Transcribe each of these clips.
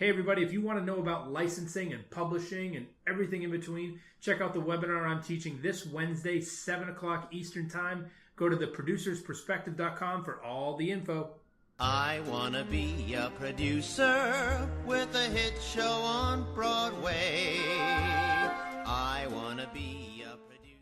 Hey everybody, if you want to know about licensing and publishing and everything in between, check out the webinar I'm teaching this Wednesday, 7 o'clock Eastern Time. Go to theproducersperspective.com for all the info. I want to be a producer with a hit show on Broadway. I want to be a producer.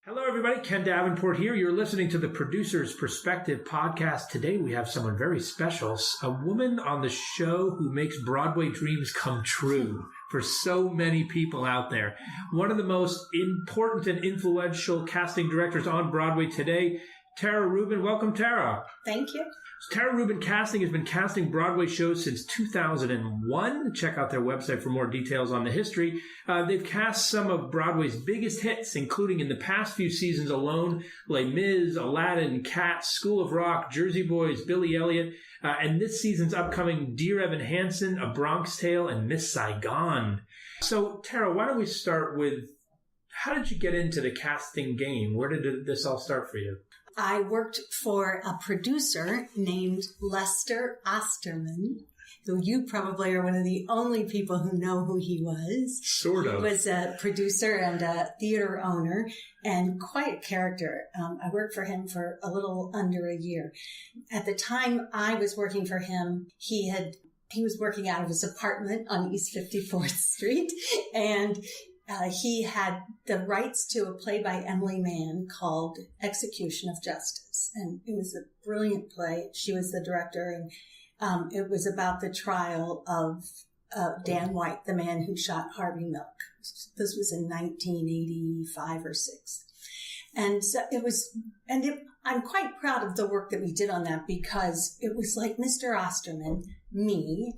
Hello everybody, Ken Davenport here. You're listening to the Producer's Perspective podcast. Today we have someone very special, a woman on the show who makes Broadway dreams come true for so many people out there. One of the most important and influential casting directors on Broadway today, Tara Rubin. Welcome, Tara. Thank you. Tara Rubin Casting has been casting Broadway shows since 2001. Check out their website for more details on the history. They've cast some of Broadway's biggest hits, including in the past few seasons alone, Les Mis, Aladdin, Cats, School of Rock, Jersey Boys, Billy Elliot, and this season's upcoming Dear Evan Hansen, A Bronx Tale, and Miss Saigon. So, Tara, why don't we start with, how did you get into the casting game? Where did this all start for you? I worked for a producer named Lester Osterman, who you probably are one of the only people who know who he was. Sort of. He was a producer and a theater owner and quite a character. I worked for him for a little under a year. At the time I was working for him, he was working out of his apartment on East 54th Street, and he had the rights to a play by Emily Mann called Execution of Justice. And it was a brilliant play. She was the director, and it was about the trial of Dan White, the man who shot Harvey Milk. This was in 1985 or 6. And so I'm quite proud of the work that we did on that, because it was like Mr. Osterman, me,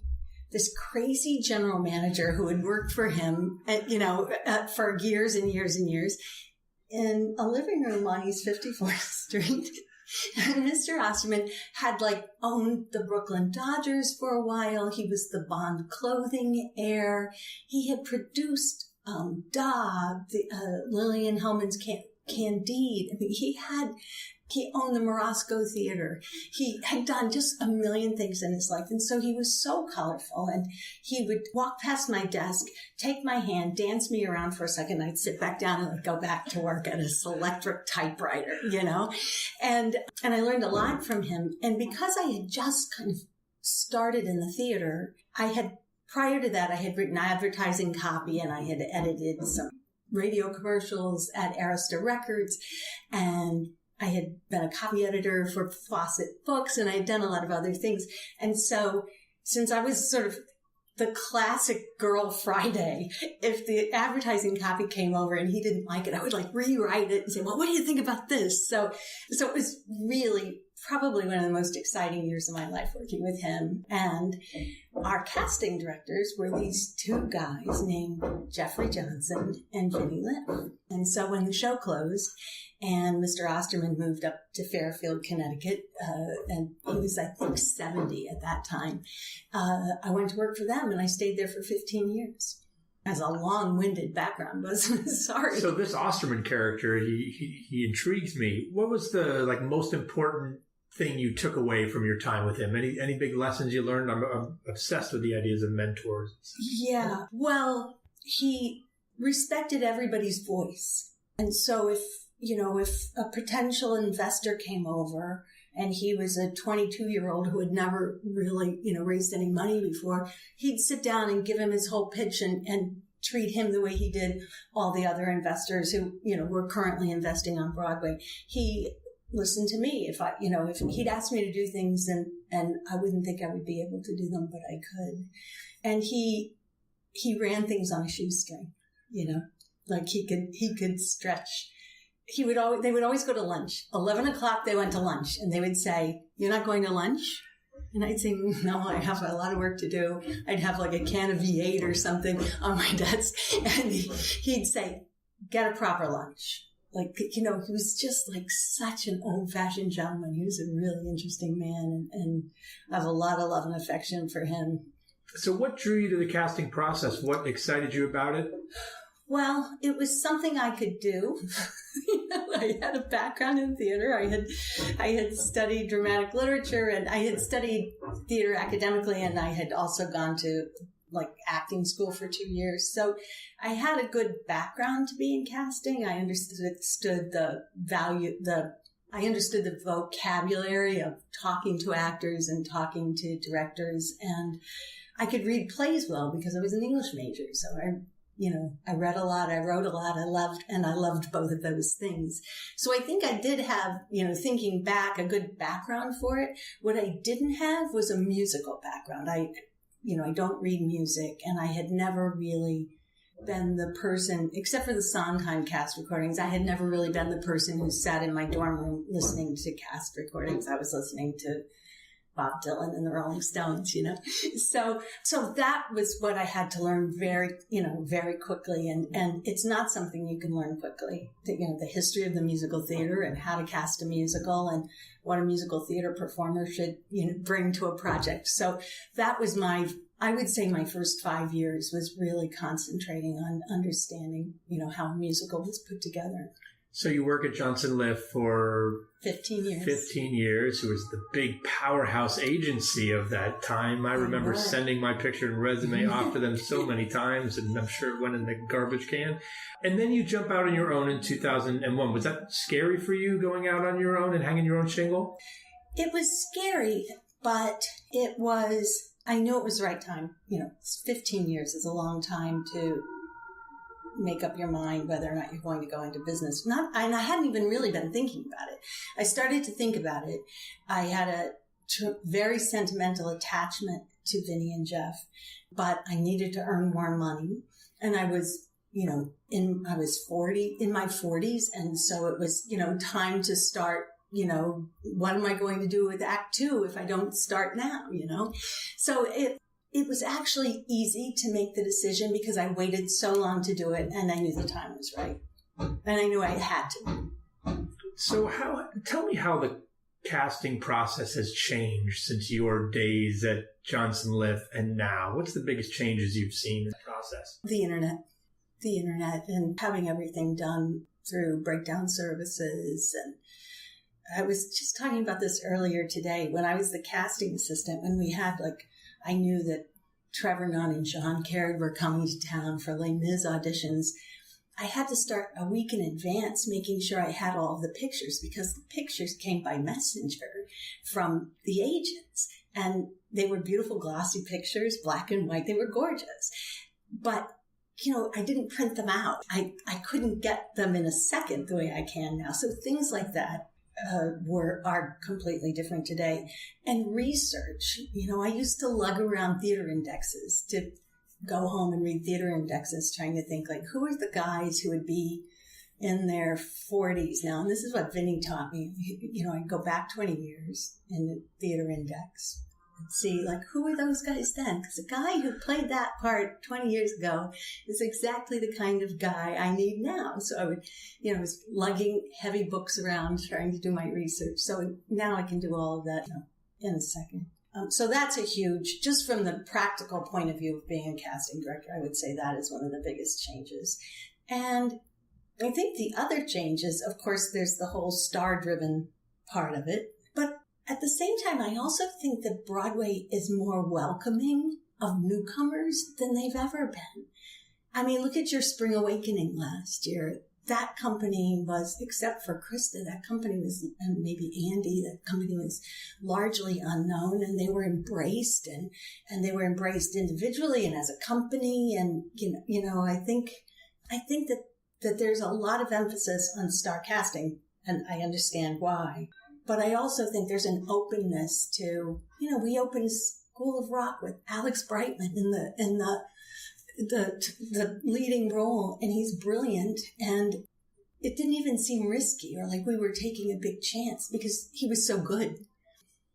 this crazy general manager who had worked for him, for years and years and years, in a living room on East 54th Street. And Mr. Osterman had owned the Brooklyn Dodgers for a while. He was the Bond clothing heir. He had produced Lillian Hellman's Candide. I mean, he owned the Morosco Theater. He had done just a million things in his life. And so he was so colorful. And he would walk past my desk, take my hand, dance me around for a second. I'd sit back down and I'd go back to work at his electric typewriter, And I learned a lot from him. And because I had just kind of started in the theater, prior to that, I had written advertising copy and I had edited some radio commercials at Arista Records, and I had been a copy editor for Fawcett Books, and I had done a lot of other things. And so since I was sort of the classic girl Friday, if the advertising copy came over and he didn't like it, I would rewrite it and say, well, what do you think about this? So it was really probably one of the most exciting years of my life working with him. And our casting directors were these two guys named Jeffrey Johnson and Ginny Lynn. And so when the show closed and Mr. Osterman moved up to Fairfield, Connecticut, and he was, I think, 70 at that time, I went to work for them, and I stayed there for 15 years. As a long-winded background, but sorry. So this Osterman character, he intrigues me. What was the most important thing you took away from your time with him? Any big lessons you learned? I'm obsessed with the ideas of mentors. Yeah. Well, he respected everybody's voice. And so if a potential investor came over and he was a 22-year-old who had never really, raised any money before, he'd sit down and give him his whole pitch and treat him the way he did all the other investors who, were currently investing on Broadway. He listened to me. If he'd asked me to do things and I wouldn't think I would be able to do them, but I could. And he ran things on a shoestring, he could stretch. They would always go to lunch. 11 o'clock, they went to lunch, and they would say, "You're not going to lunch?" And I'd say, "No, I have a lot of work to do." I'd have a can of V8 or something on my desk. And he'd say, "Get a proper lunch." He was just such an old-fashioned gentleman. He was a really interesting man, and I have a lot of love and affection for him. So what drew you to the casting process? What excited you about it? Well, it was something I could do. I had a background in theater. I had studied dramatic literature, and I had studied theater academically, and I had also gone to acting school for 2 years. So I had a good background to be in casting. I understood I understood the vocabulary of talking to actors and talking to directors, and I could read plays well because I was an English major. So I read a lot, I wrote a lot, I loved both of those things. So I think I did have, thinking back, a good background for it. What I didn't have was a musical background. I don't read music, and I had never really been the person, except for the Sondheim cast recordings, I had never really been the person who sat in my dorm room listening to cast recordings. I was listening to Bob Dylan and the Rolling Stones, So that was what I had to learn very quickly. And it's not something you can learn quickly. The history of the musical theater and how to cast a musical and what a musical theater performer should, bring to a project. So that was I would say my first 5 years was really concentrating on understanding, how a musical was put together. So you work at Johnson Liff for 15 years. 15 years. It was the big powerhouse agency of that time. I remember sending my picture and resume off to them so many times, and I'm sure it went in the garbage can. And then you jump out on your own in 2001. Was that scary for you, going out on your own and hanging your own shingle? It was scary, but I knew it was the right time. 15 years is a long time to make up your mind whether or not you're going to go into business. And I hadn't even really been thinking about it. I started to think about it. I had a very sentimental attachment to Vinny and Jeff, but I needed to earn more money. And I was, I was 40, in my 40s. And so it was, time to start, what am I going to do with Act 2 if I don't start now, So it was actually easy to make the decision because I waited so long to do it, and I knew the time was right. And I knew I had to. So tell me how the casting process has changed since your days at Johnson Liff and now. What's the biggest changes you've seen in the process? The internet and having everything done through breakdown services. And I was just talking about this earlier today when I was the casting assistant, when we had I knew that Trevor Nunn and Sean Caird were coming to town for Les Mis auditions. I had to start a week in advance making sure I had all of the pictures, because the pictures came by messenger from the agents. And they were beautiful, glossy pictures, black and white. They were gorgeous. But, I didn't print them out. I couldn't get them in a second the way I can now. So things like that are completely different today. And research, I used to lug around theater indexes to go home and read theater indexes, trying to think who are the guys who would be in their 40s now. And this is what Vinny taught me. I'd go back 20 years in the theater index and see who were those guys then? Because the guy who played that part 20 years ago is exactly the kind of guy I need now. So I would, I was lugging heavy books around trying to do my research. So now I can do all of that in a second. So that's a huge, just from the practical point of view of being a casting director, I would say that is one of the biggest changes. And I think the other changes, of course, there's the whole star-driven part of it. But at the same time, I also think that Broadway is more welcoming of newcomers than they've ever been. I mean, look at your Spring Awakening last year. That company was, except for Krista, that company was, and maybe Andy, that company was largely unknown, and they were embraced, and they were embraced individually and as a company. And, I think that there's a lot of emphasis on star casting, and I understand why. But I also think there's an openness to, we opened School of Rock with Alex Brightman in the leading role, and he's brilliant, and it didn't even seem risky or like we were taking a big chance because he was so good.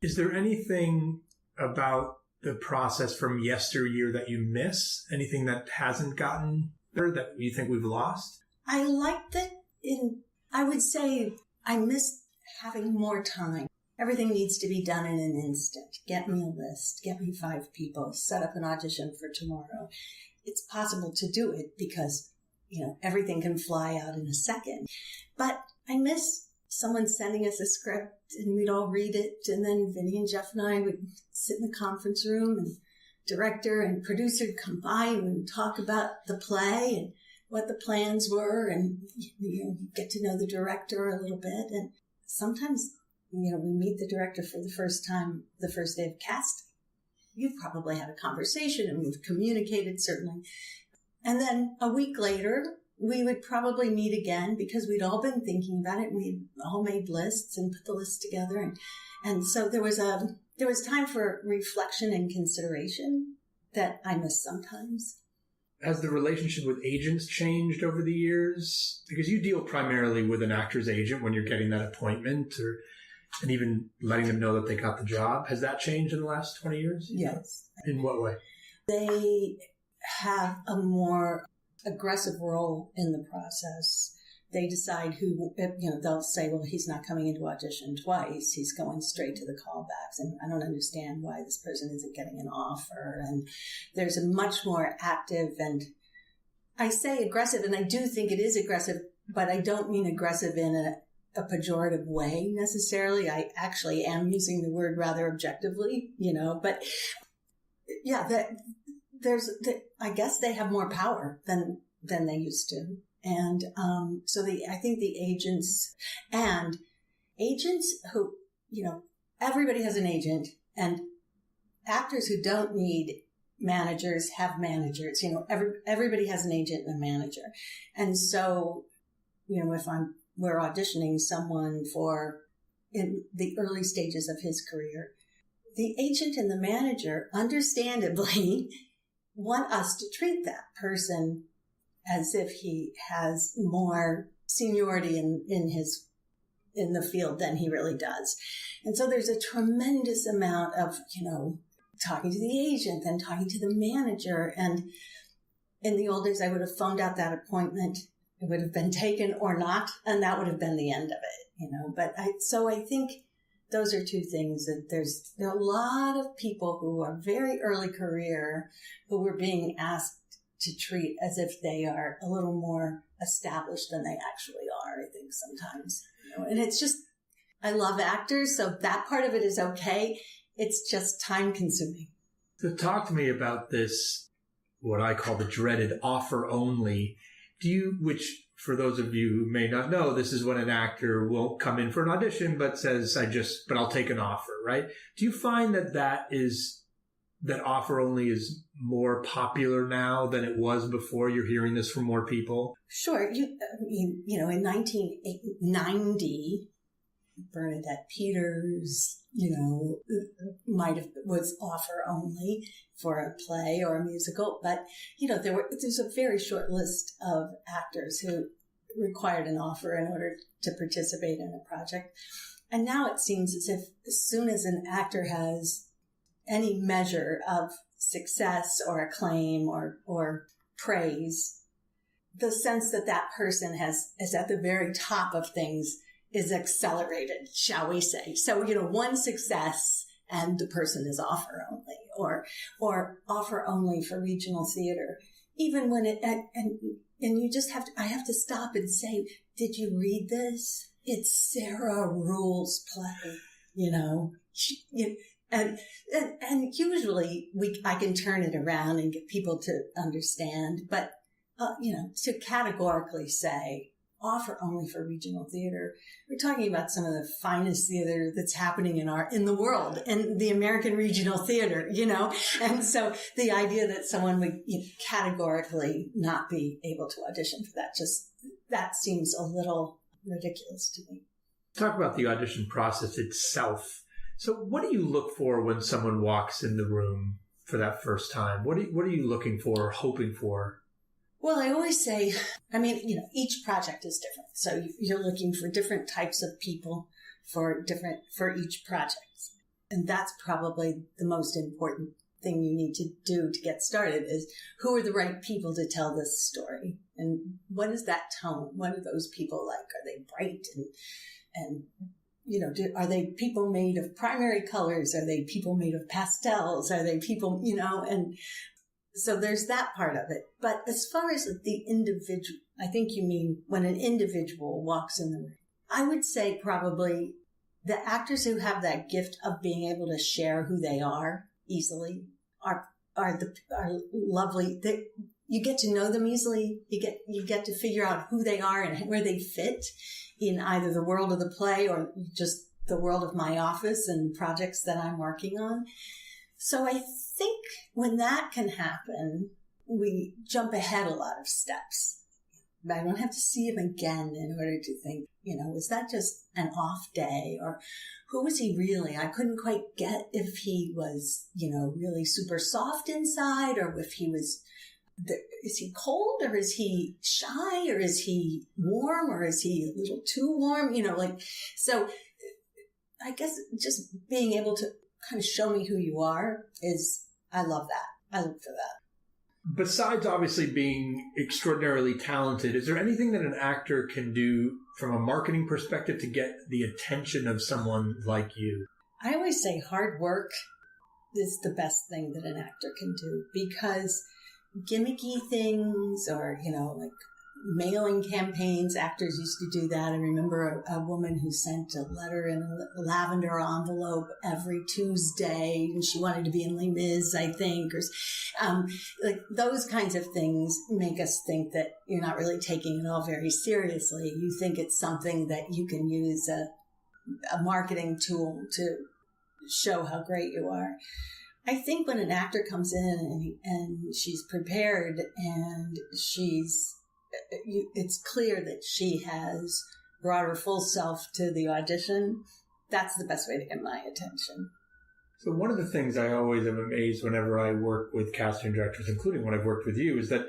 Is there anything about the process from yesteryear that you miss? Anything that hasn't gotten there that you think we've lost? I liked it I would say I miss having more time. Everything needs to be done in an instant. Get me a list, get me 5 people, set up an audition for tomorrow. It's possible to do it because, everything can fly out in a second. But I miss someone sending us a script and we'd all read it. And then Vinny and Jeff and I would sit in the conference room and director and producer would come by and we would talk about the play and what the plans were. And, you get to know the director a little bit. And sometimes, we meet the director for the first time, the first day of casting. You've probably had a conversation and we've communicated, certainly. And then a week later, we would probably meet again because we'd all been thinking about it. And we'd all made lists and put the lists together. And so there was time for reflection and consideration that I miss sometimes. Has the relationship with agents changed over the years? Because you deal primarily with an actor's agent when you're getting that appointment and even letting them know that they got the job. Has that changed in the last 20 years? Yes. In what way? They have a more aggressive role in the process. They decide who, they'll say, well, he's not coming into audition twice. He's going straight to the callbacks. And I don't understand why this person isn't getting an offer. And there's a much more active, and I say aggressive, and I do think it is aggressive, but I don't mean aggressive in a pejorative way necessarily. I actually am using the word rather objectively, but yeah, I guess they have more power than they used to. And so I think the agents who, everybody has an agent, and actors who don't need managers have managers. Everybody has an agent and a manager. And so, if we're auditioning someone in the early stages of his career, the agent and the manager understandably want us to treat that person as if he has more seniority in the field than he really does. And so there's a tremendous amount of, talking to the agent, then talking to the manager. And in the old days, I would have phoned out that appointment. It would have been taken or not, and that would have been the end of it, But I think those are two things. That there are a lot of people who are very early career who were being asked to treat as if they are a little more established than they actually are, I think, sometimes. And it's just, I love actors, so that part of it is okay. It's just time consuming. So talk to me about this, what I call the dreaded offer only. Which for those of you who may not know, this is when an actor will come in for an audition, but says, but I'll take an offer, right? Do you find that offer only is more popular now than it was before? You're hearing this from more people? Sure. In 1990, Bernadette Peters, was offer only for a play or a musical. But, there's a very short list of actors who required an offer in order to participate in a project. And now it seems as if as soon as an actor has any measure of success or acclaim or praise, the sense that person is at the very top of things is accelerated, shall we say. So, one success and the person is offer only or offer only for regional theater. Even when and you just I have to stop and say, did you read this? It's Sarah Rule's play, And usually I can turn it around and get people to understand, but, to categorically say offer only for regional theater, we're talking about some of the finest theater that's happening in the world, and the American regional theater, and so the idea that someone would categorically not be able to audition for that seems a little ridiculous to me. Talk about the audition process itself. So what do you look for when someone walks in the room for that first time? What are you looking for or hoping for? Well, I always say, each project is different. So you're looking for different types of people for each project. And that's probably the most important thing you need to do to get started is who are the right people to tell this story? And what is that tone? What are those people like? Are they bright and are they people made of primary colors? Are they people made of pastels? Are they people, and So there's that part of it. But as far as the individual, I think you mean when an individual walks in the room. I would say probably the actors who have that gift of being able to share who they are easily are lovely. You get to know them easily. You get to figure out who they are and where they fit in either the world of the play or just the world of my office and projects that I'm working on. So I think when that can happen, we jump ahead a lot of steps. But I don't have to see him again in order to think, was that just an off day? Or who was he really? I couldn't quite get if he was, really super soft inside, or if he was, is he cold, or is he shy, or is he warm, or is he a little too warm? So I guess just being able to kind of show me who you are I love that. I look for that. Besides obviously being extraordinarily talented, is there anything that an actor can do from a marketing perspective to get the attention of someone like you? I always say hard work is the best thing that an actor can do, because gimmicky things or, like mailing campaigns, actors used to do that. I remember a woman who sent a letter in a lavender envelope every Tuesday, and she wanted to be in Les Mis, I think, or those kinds of things make us think that you're not really taking it all very seriously. You think it's something that you can use a marketing tool to show how great you are. I think when an actor comes in and she's prepared and it's clear that she has brought her full self to the audition, that's the best way to get my attention. So one of the things I always am amazed whenever I work with casting directors, including when I've worked with you, is that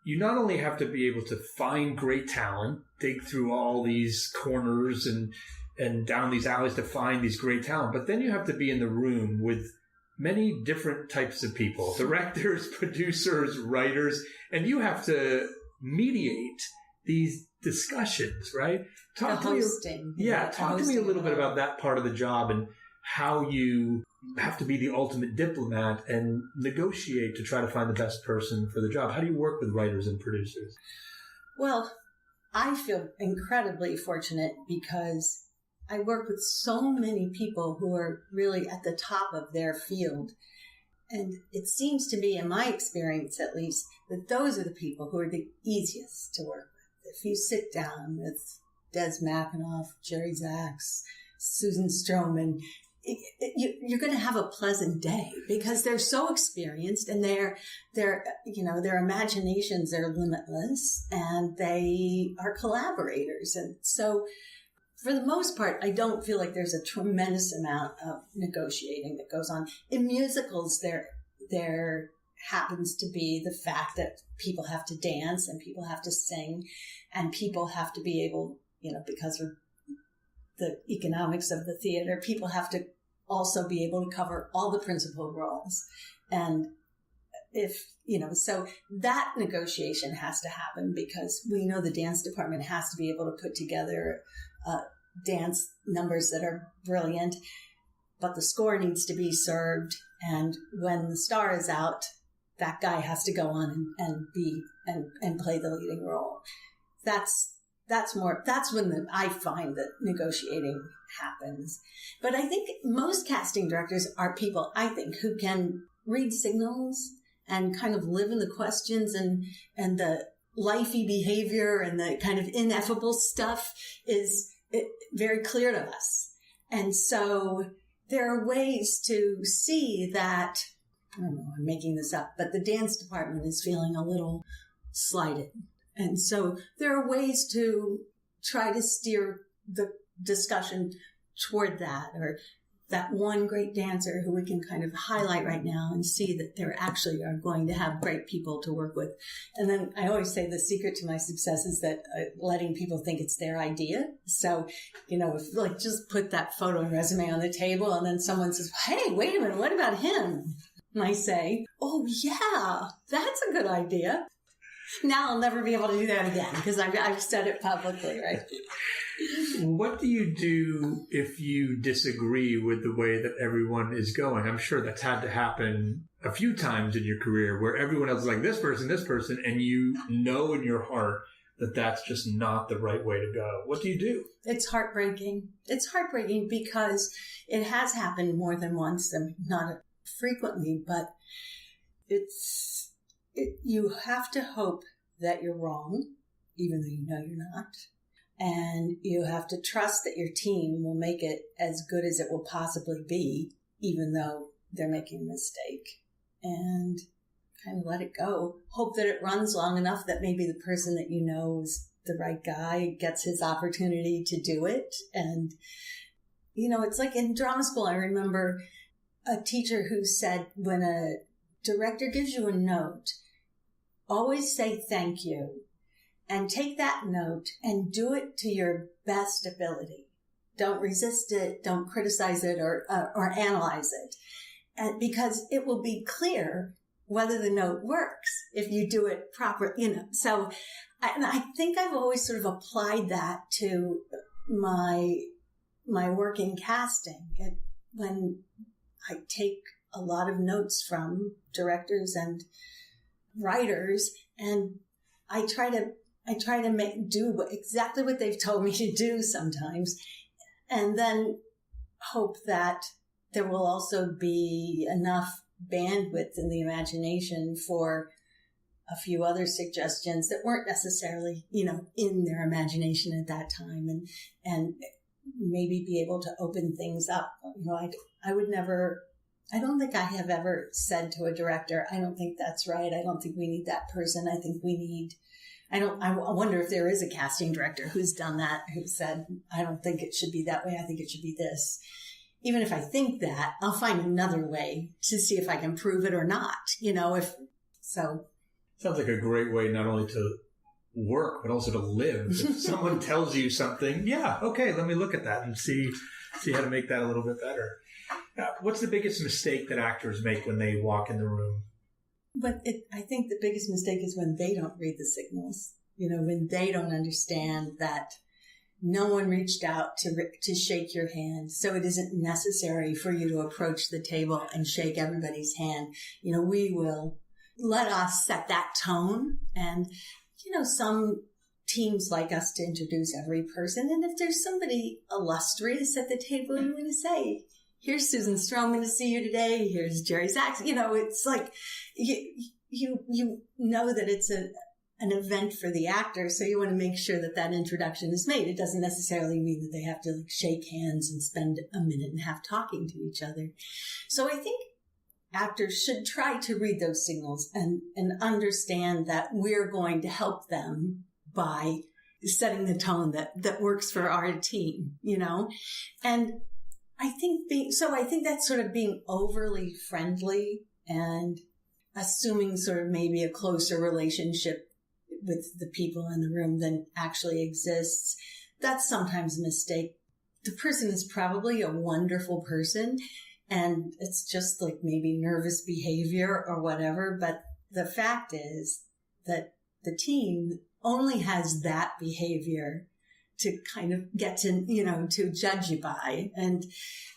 you not only have to be able to find great talent, dig through all these corners and down these alleys to find these great talent, but then you have to be in the room with many different types of people, directors, producers, writers, and you have to mediate these discussions, right? Talk to me a little bit about that part of the job and how you have to be the ultimate diplomat and negotiate to try to find the best person for the job. How do you work with writers and producers? Well, I feel incredibly fortunate because I work with so many people who are really at the top of their field. And it seems to me, in my experience at least, that those are the people who are the easiest to work with. If you sit down with Des McAnuff, Jerry Zaks, Susan Stroman, you're going to have a pleasant day because they're so experienced and their imaginations are limitless and they are collaborators. And so for the most part, I don't feel like there's a tremendous amount of negotiating that goes on. In musicals, there happens to be the fact that people have to dance and people have to sing and people have to be able, because of the economics of the theater, people have to also be able to cover all the principal roles. And so that negotiation has to happen because we know the dance department has to be able to put together dance numbers that are brilliant, but the score needs to be served. And when the star is out, that guy has to go on and play the leading role. That's when I find that negotiating happens. But I think most casting directors are people, I think, who can read signals and kind of live in the questions and the lifey behavior and the kind of ineffable stuff is very clear to us. And so there are ways to see that, I don't know, I'm making this up, but the dance department is feeling a little slighted. And so there are ways to try to steer the discussion toward that, or that one great dancer who we can kind of highlight right now and see that they actually are going to have great people to work with. And then I always say the secret to my success is that letting people think it's their idea. So, if just put that photo and resume on the table and then someone says, hey, wait a minute, what about him? And I say, oh yeah, that's a good idea. Now I'll never be able to do that again because I've said it publicly, right? What do you do if you disagree with the way that everyone is going? I'm sure that's had to happen a few times in your career where everyone else is like this person, and you know in your heart that that's just not the right way to go. What do you do? It's heartbreaking. It's heartbreaking because it has happened more than once, and not frequently, but you have to hope that you're wrong, even though you know you're not. And you have to trust that your team will make it as good as it will possibly be, even though they're making a mistake. And kind of let it go. Hope that it runs long enough that maybe the person that you know is the right guy gets his opportunity to do it. And, it's like in drama school, I remember a teacher who said, when a director gives you a note, always say thank you and take that note and do it to your best ability. Don't resist it. Don't criticize it or analyze it. And because it will be clear whether the note works if you do it proper, So I think I've always sort of applied that to my work in casting. When I take a lot of notes from directors and writers, and I try to do exactly what they've told me to do sometimes, and then hope that there will also be enough bandwidth in the imagination for a few other suggestions that weren't necessarily, in their imagination at that time, and maybe be able to open things up. I don't think I have ever said to a director, I don't think that's right. I don't think we need that person. I think we need, I wonder if there is a casting director who's done that, who said, I don't think it should be that way. I think it should be this. Even if I think that, I'll find another way to see if I can prove it or not, so. Sounds like a great way not only to work, but also to live. If someone tells you something, yeah, okay, let me look at that and see how to make that a little bit better. What's the biggest mistake that actors make when they walk in the room? But I think the biggest mistake is when they don't read the signals, when they don't understand that no one reached out to shake your hand, so it isn't necessary for you to approach the table and shake everybody's hand. We will let us set that tone, and some teams like us to introduce every person. And if there's somebody illustrious at the table, you want to say, here's Susan Stroman to see you today. Here's Jerry Sachs. It's like you know that it's an event for the actor, so you want to make sure that introduction is made. It doesn't necessarily mean that they have to shake hands and spend a minute and a half talking to each other. So I think actors should try to read those signals and understand that we're going to help them by setting the tone that works for our team, And I think that's sort of being overly friendly and assuming sort of maybe a closer relationship with the people in the room than actually exists. That's sometimes a mistake. The person is probably a wonderful person, and it's just like maybe nervous behavior or whatever. But the fact is that the team only has that behavior to kind of get to, to judge you by. And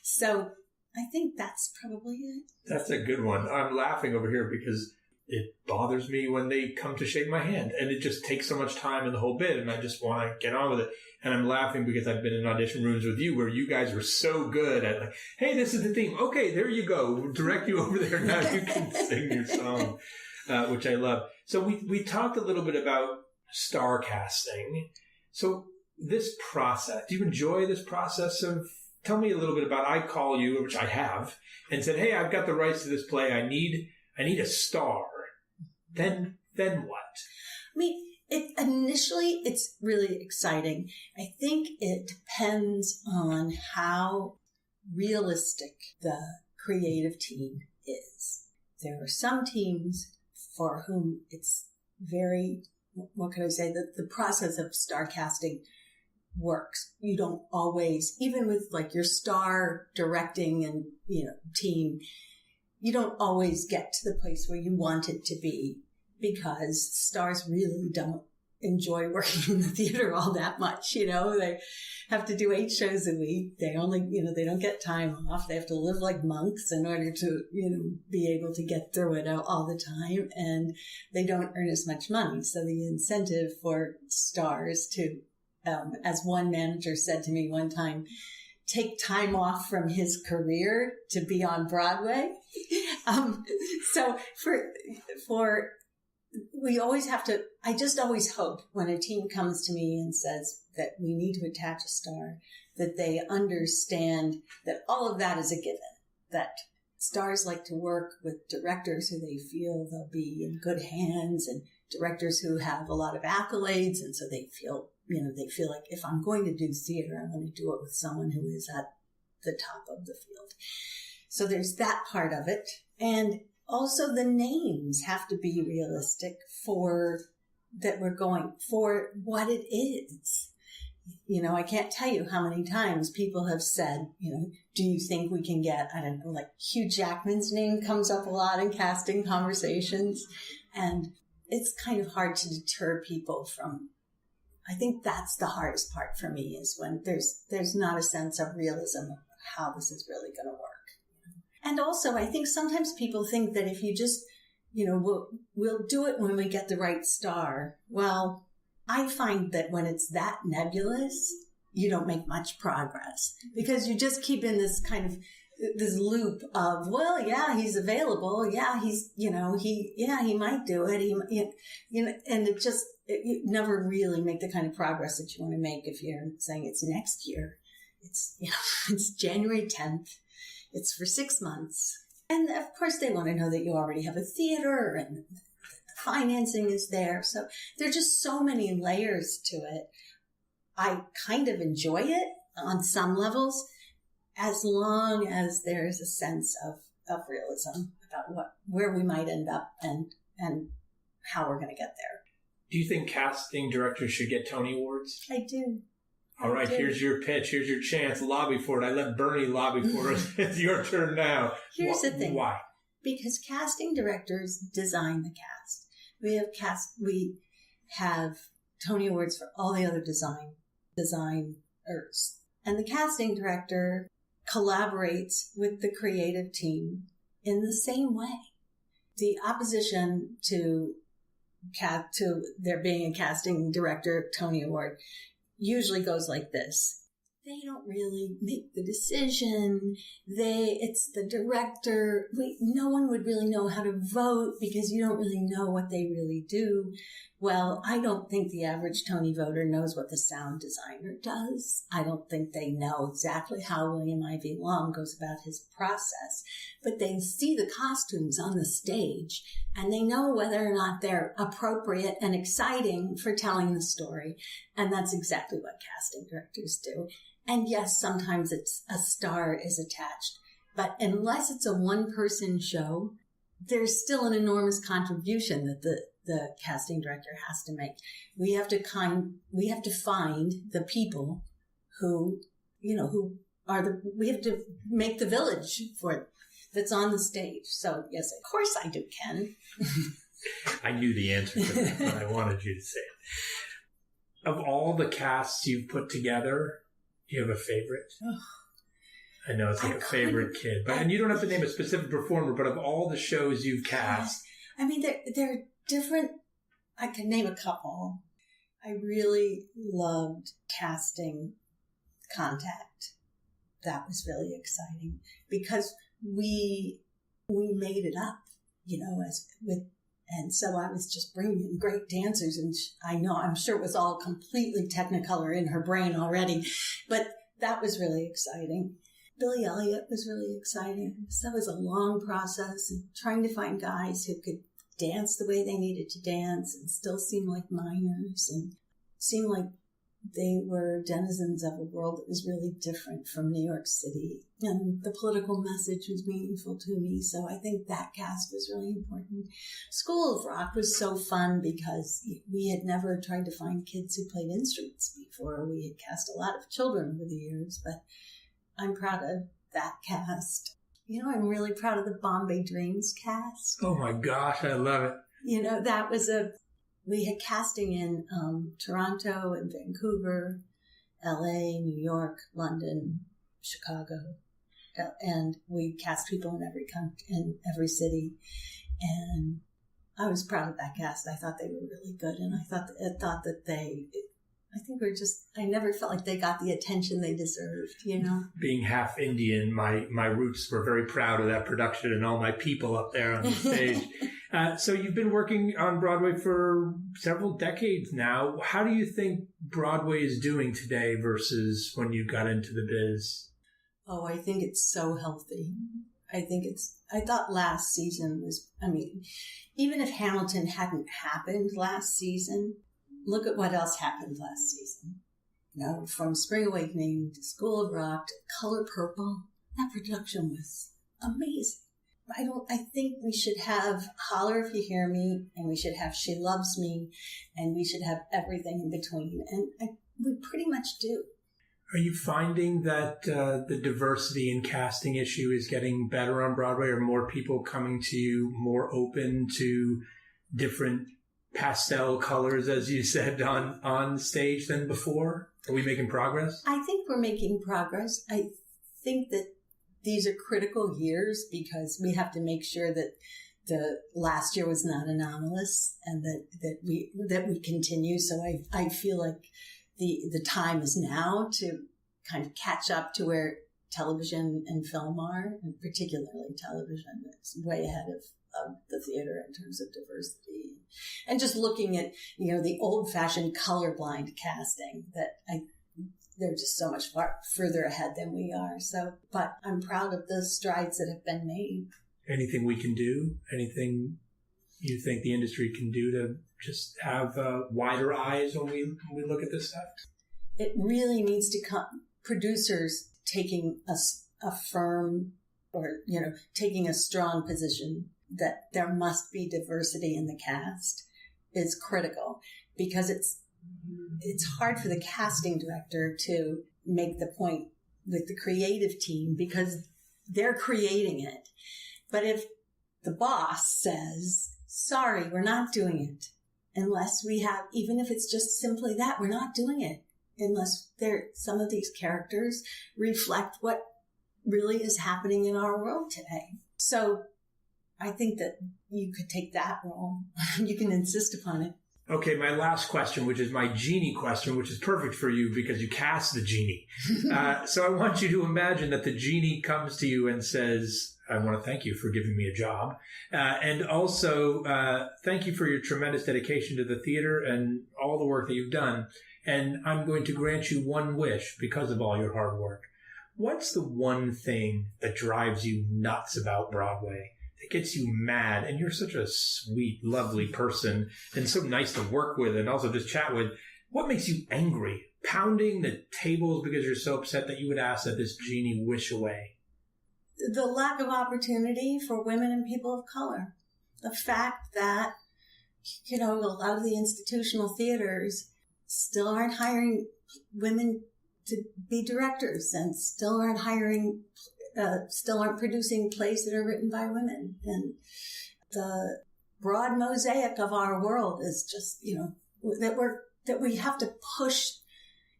so I think that's probably it. That's a good one. I'm laughing over here because it bothers me when they come to shake my hand, and it just takes so much time in the whole bit, and I just want to get on with it. And I'm laughing because I've been in audition rooms with you where you guys were so good at like, hey, this is the theme. Okay, there you go. We'll direct you over there. Now you can sing your song, which I love. So we talked a little bit about star casting. So this process, do you enjoy this process of, tell me a little bit about, I call you, which I have, and said, hey, I've got the rights to this play. I need a star. Then what? I mean, initially, it's really exciting. I think it depends on how realistic the creative team is. There are some teams for whom it's very, what can I say, the process of star casting works. You don't always, even with like your star directing and, team, you don't always get to the place where you want it to be, because stars really don't enjoy working in the theater all that much. They have to do 8 shows a week. They only, they don't get time off. They have to live like monks in order to, be able to get through it all the time. And they don't earn as much money. So the incentive for stars to, as one manager said to me one time, take time off from his career to be on Broadway. So we always have to, I just always hope when a team comes to me and says that we need to attach a star, that they understand that all of that is a given, that stars like to work with directors who they feel they'll be in good hands and directors who have a lot of accolades. And so they feel, they feel like if I'm going to do theater, I want to do it with someone who is at the top of the field. So there's that part of it. And also the names have to be realistic for that we're going for what it is. I can't tell you how many times people have said, do you think we can get, I don't know, like Hugh Jackman's name comes up a lot in casting conversations. And it's kind of hard to deter people from, I think that's the hardest part for me, is when there's not a sense of realism of how this is really going to work. And also, I think sometimes people think that if you just, we'll do it when we get the right star. Well, I find that when it's that nebulous, you don't make much progress, because you just keep in this kind of this loop of, well, yeah, he's available. Yeah, he might do it. And you never really make the kind of progress that you want to make if you're saying it's next year. It's, it's January 10th. It's for 6 months. And of course they want to know that you already have a theater and the financing is there. So there are just so many layers to it. I kind of enjoy it on some levels, as long as there's a sense of realism about where we might end up and how we're going to get there. Do you think casting directors should get Tony Awards? I do. All right, here's your pitch. Here's your chance. Lobby for it. I let Bernie lobby for it. It's your turn now. Here's the thing. Why? Because casting directors design the cast. We have Tony Awards for all the other designers. And the casting director collaborates with the creative team in the same way. The opposition to there being a casting director Tony Award usually goes like this. They don't really make the decision. It's the director. No one would really know how to vote because you don't really know what they really do. Well, I don't think the average Tony voter knows what the sound designer does. I don't think they know exactly how William Ivey Long goes about his process, but they see the costumes on the stage and they know whether or not they're appropriate and exciting for telling the story. And that's exactly what casting directors do. And yes, sometimes a star is attached, but unless it's a one-person show, there's still an enormous contribution that the casting director has to make. We have to find the people who we have to make the village that's on the stage. So yes, of course I do, Ken. I knew the answer to that, but I wanted you to say it. Of all the casts you've put together, do you have a favorite? Oh, I know it's like a favorite kid, and you don't have to name a specific performer, but of all the shows you've cast. I mean, they're different. I can name a couple. I really loved casting Contact. That was really exciting because we made it up, and so I was just bringing in great dancers, and I'm sure it was all completely Technicolor in her brain already, but that was really exciting. Billy Elliot was really exciting. So that was a long process, and trying to find guys who could dance the way they needed to dance and still seem like minors and seem like they were denizens of a world that was really different from New York City. And the political message was meaningful to me, so I think that cast was really important. School of Rock was so fun because we had never tried to find kids who played instruments before. We had cast a lot of children over the years, but I'm proud of that cast. I'm really proud of the Bombay Dreams cast. Oh my gosh, I love it. That was we had casting in Toronto and Vancouver, LA, New York, London, Chicago, and we cast people in every city. And I was proud of that cast. I thought they were really good, and I thought that I never felt like they got the attention they deserved, Being half Indian, my roots were very proud of that production and all my people up there on the stage. So you've been working on Broadway for several decades now. How do you think Broadway is doing today versus when you got into the biz? Oh, I think it's so healthy. I thought last season even if Hamilton hadn't happened last season, look at what else happened last season. From Spring Awakening to School of Rock to Color Purple, that production was amazing. I think we should have Holler If You Hear Me, and we should have She Loves Me, and we should have everything in between. And we pretty much do. Are you finding that the diversity in casting issue is getting better on Broadway? Are more people coming to you more open to different pastel colors, as you said, on stage than before? Are we making progress? I think we're making progress. I think that these are critical years because we have to make sure that the last year was not anomalous and that we continue. So I feel like the time is now to kind of catch up to where television and film are, and particularly television is way ahead of the theater in terms of diversity. And just looking at, the old-fashioned colorblind casting they're just so much further ahead than we are. So, but I'm proud of the strides that have been made. Anything we can do? Anything you think the industry can do to just have wider eyes when we look at this stuff? It really needs to come. Producers taking a firm or, taking a strong position that there must be diversity in the cast is critical, because it's hard for the casting director to make the point with the creative team because they're creating it. But if the boss says, sorry, we're not doing it, unless we have, even if it's just simply that, we're not doing it, unless some of these characters reflect what really is happening in our world today. So I think that you could take that role. You can insist upon it. Okay, my last question, which is my genie question, which is perfect for you because you cast the genie. So I want you to imagine that the genie comes to you and says, I want to thank you for giving me a job. And also, thank you for your tremendous dedication to the theater and all the work that you've done. And I'm going to grant you one wish because of all your hard work. What's the one thing that drives you nuts about Broadway? It gets you mad, and you're such a sweet, lovely person and so nice to work with and also just chat with. What makes you angry? Pounding the tables because you're so upset that you would ask that this genie wish away? The lack of opportunity for women and people of color. The fact that, a lot of the institutional theaters still aren't hiring women to be directors and still aren't producing plays that are written by women. And the broad mosaic of our world is just, that we have to push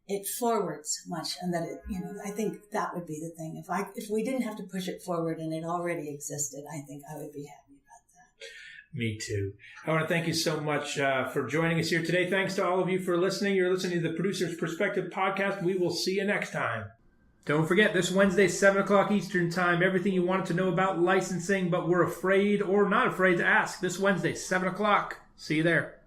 it forward so much. And that I think that would be the thing. If we didn't have to push it forward and it already existed, I think I would be happy about that. Me too. I want to thank you so much for joining us here today. Thanks to all of you for listening. You're listening to the Producer's Perspective podcast. We will see you next time. Don't forget, this Wednesday, 7 o'clock Eastern Time, everything you wanted to know about licensing, but were afraid or not afraid to ask. This Wednesday, 7 o'clock. See you there.